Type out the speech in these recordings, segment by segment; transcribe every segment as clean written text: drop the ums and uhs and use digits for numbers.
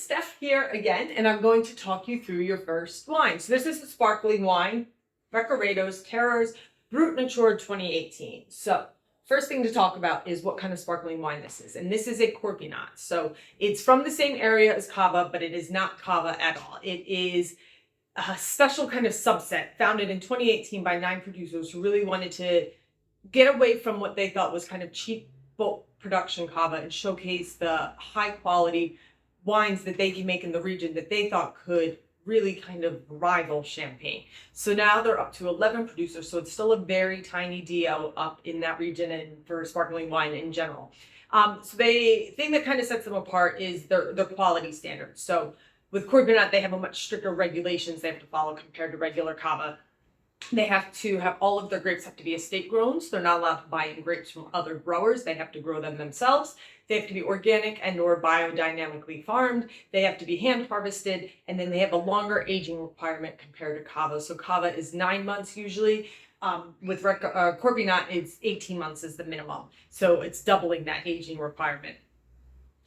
Steph here again, and I'm going to talk you through your first wine. So this is a sparkling wine, Recaredo's Terrors Brut Nature 2018. So first thing to talk about is what kind of sparkling wine this is. And this is a Corpinat. So it's from the same area as Cava, but it is not Cava at all. It is a special kind of subset founded in 2018 by 9 producers who really wanted to get away from what they thought was kind of cheap bulk production Cava and showcase the high quality wines that they can make in the region that they thought could really kind of rival champagne. So now they're up to 11 producers, so it's still a very tiny DO up in that region and for sparkling wine in general. So the thing that kind of sets them apart is their quality standards. So with Corpinat, they have a much stricter regulations they have to follow compared to regular Cava. They have to have all of their grapes have to be estate grown, so they're not allowed to buy in grapes from other growers. They have to grow them themselves. They have to be organic and or biodynamically farmed. They have to be hand harvested, and then they have a longer aging requirement compared to Cava. So Cava is 9 months usually. With Corpinat, it's 18 months is the minimum. So it's doubling that aging requirement.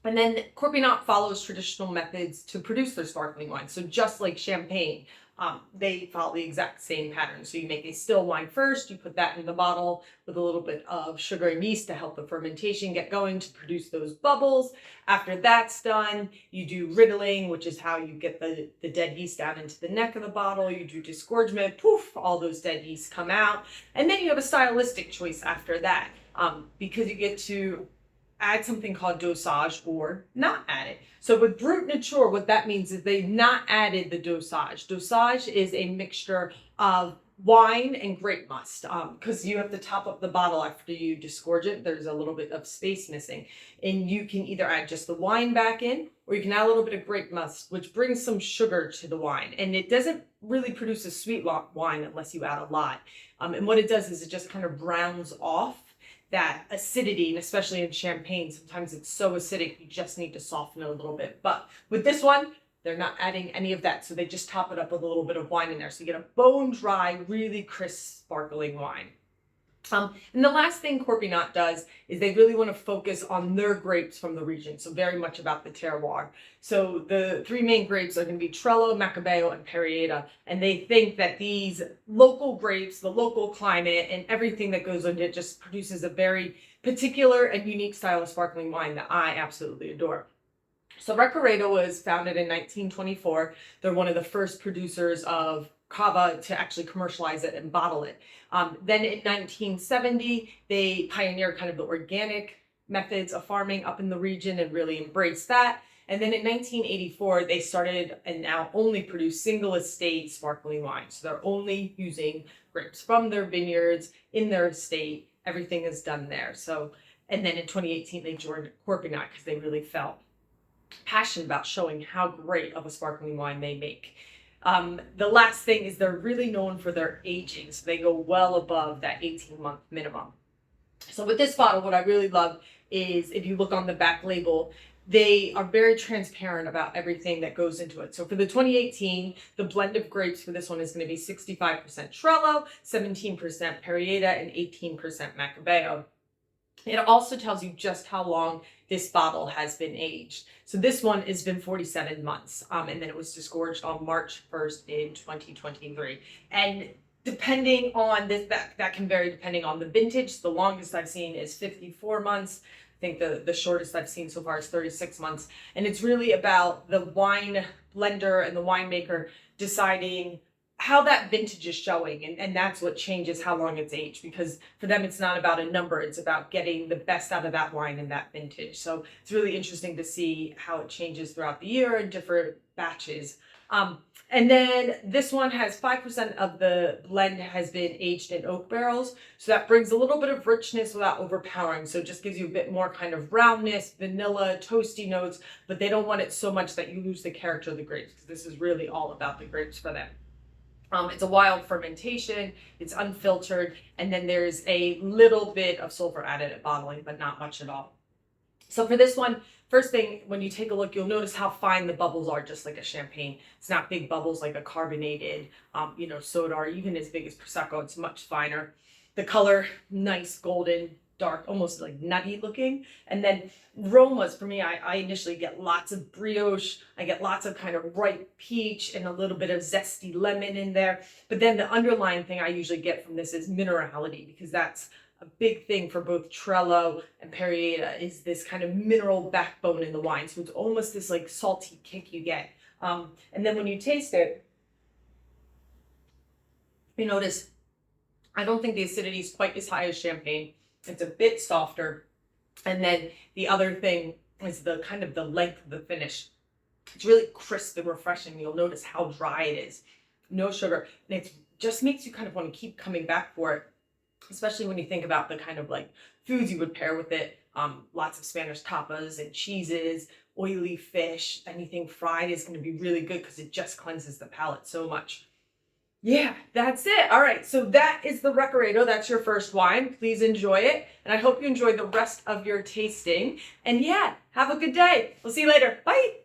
And then Corpinat follows traditional methods to produce their sparkling wine. So just like champagne, they follow the exact same pattern. So you make a still wine first, you put that in the bottle with a little bit of sugar and yeast to help the fermentation get going to produce those bubbles. After that's done, you do riddling, which is how you get the dead yeast down into the neck of the bottle. You do disgorgement, poof, all those dead yeast come out. And then you have a stylistic choice after that, because you get to add something called dosage or not add it. So with Brut Nature, what that means is they've not added the dosage. Dosage is a mixture of wine and grape must, because you have to top up the bottle after you disgorge it. There's a little bit of space missing, and you can either add just the wine back in, or you can add a little bit of grape must, which brings some sugar to the wine, and it doesn't really produce a sweet wine unless you add a lot. And what it does is it just kind of browns off that acidity, and especially in champagne, sometimes it's so acidic you just need to soften it a little bit. But with this one, they're not adding any of that, so they just top it up with a little bit of wine in there, so you get a bone dry, really crisp sparkling wine. And the last thing Corpinat does is they really want to focus on their grapes from the region, so very much about the terroir. So the 3 main grapes are going to be Trello, Macabeo, and Parellada, and they think that these local grapes, the local climate, and everything that goes into it just produces a very particular and unique style of sparkling wine that I absolutely adore. So Recaredo was founded in 1924. They're one of the first producers of Cava to actually commercialize it and bottle it. Then in 1970, they pioneered kind of the organic methods of farming up in the region and really embraced that. And then in 1984, they started and now only produce single estate sparkling wine. So they're only using grapes from their vineyards in their estate. Everything is done there. So, and then in 2018, they joined Corpinat because they really felt passionate about showing how great of a sparkling wine they make. The last thing is they're really known for their aging, so they go well above that 18-month minimum. So with this bottle, what I really love is if you look on the back label, they are very transparent about everything that goes into it. So for the 2018, the blend of grapes for this one is going to be 65% Trello, 17% Parellada, and 18% Macabeo. It also tells you just how long this bottle has been aged. So this one has been 47 months, and then it was disgorged on March 1st in 2023. And depending on this, that can vary depending on the vintage. The longest I've seen is 54 months. I think the shortest I've seen so far is 36 months. And it's really about the wine blender and the winemaker deciding how that vintage is showing, and that's what changes how long it's aged, because for them it's not about a number, it's about getting the best out of that wine in that vintage. So it's really interesting to see how it changes throughout the year in different batches. And then this one has 5% of the blend has been aged in oak barrels, so that brings a little bit of richness without overpowering. So it just gives you a bit more kind of roundness, vanilla, toasty notes, but they don't want it so much that you lose the character of the grapes, because this is really all about the grapes for them. It's a wild fermentation, it's unfiltered, and then there's a little bit of sulfur added at bottling, but not much at all. So for this one, first thing, when you take a look, you'll notice how fine the bubbles are, just like a champagne. It's not big bubbles like a carbonated, soda, or even as big as Prosecco. It's much finer. The color, nice golden, dark, almost like nutty looking. And then aromas for me, I initially get lots of brioche. I get lots of kind of ripe peach and a little bit of zesty lemon in there. But then the underlying thing I usually get from this is minerality, because that's a big thing for both Trello and Perrier is this kind of mineral backbone in the wine. So it's almost this like salty kick you get. And then when you taste it, you notice I don't think the acidity is quite as high as champagne. It's a bit softer. And then the other thing is the kind of the length of the finish. It's really crisp and refreshing. You'll notice how dry it is. No sugar. And it just makes you kind of want to keep coming back for it, especially when you think about the kind of like foods you would pair with it. Lots of Spanish tapas and cheeses, oily fish, anything fried is going to be really good because it just cleanses the palate so much. Yeah, that's it. All right, so that is the Recaredo. That's your first wine. Please enjoy it. And I hope you enjoy the rest of your tasting. And yeah, have a good day. We'll see you later. Bye.